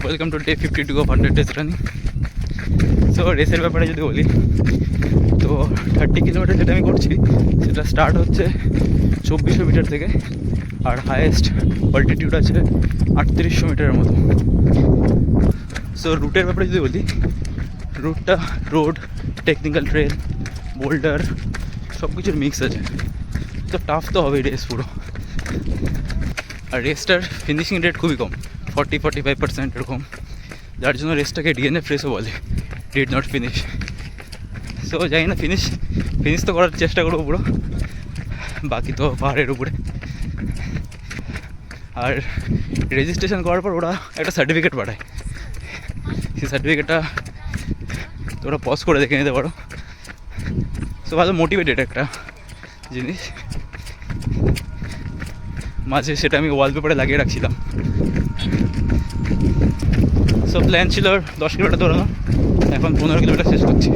Welcome to day 52 of 100 days running. So রেসের ব্যাপারে যদি বলি তো 30 কিলোমিটার যেটা আমি করছি সেটা স্টার্ট হচ্ছে 2400 মিটার থেকে, আর হায়েস্ট অল্টিটিউড আছে 3800 মিটারের মতো। সো রুটের ব্যাপারে যদি বলি, রুটটা রোড, টেকনিক্যাল ট্রেল, বোল্ডার সব কিছুর মিক্স আছে। তো টাফ তো হবেই রেস পুরো। আর রেসটার ফিনিশিং রেট খুবই কম, 40-45% এরকম, যার জন্য রেসটাকে ডিএনএ ফ্রেসও বলে, ডিড নট ফিনিশ। সো জানি না, ফিনিশ তো করার চেষ্টা করবো পুরো, বাকি তো পাহাড়ের উপরে। আর রেজিস্ট্রেশন করার পর ওরা একটা সার্টিফিকেট পাঠায়, সেই সার্টিফিকেটটা তোরা পজ করে দেখে নিতে পারো। সো ভালো মোটিভেটেড একটা জিনিস, মাঝে সেটা আমি ওয়ালপেপারে লাগিয়ে রাখছিলাম। সো প্ল্যান ছিল 10 কিলোমিটার দৌড়ানো, এখন 15 কিলোমিটার শেষ করছি।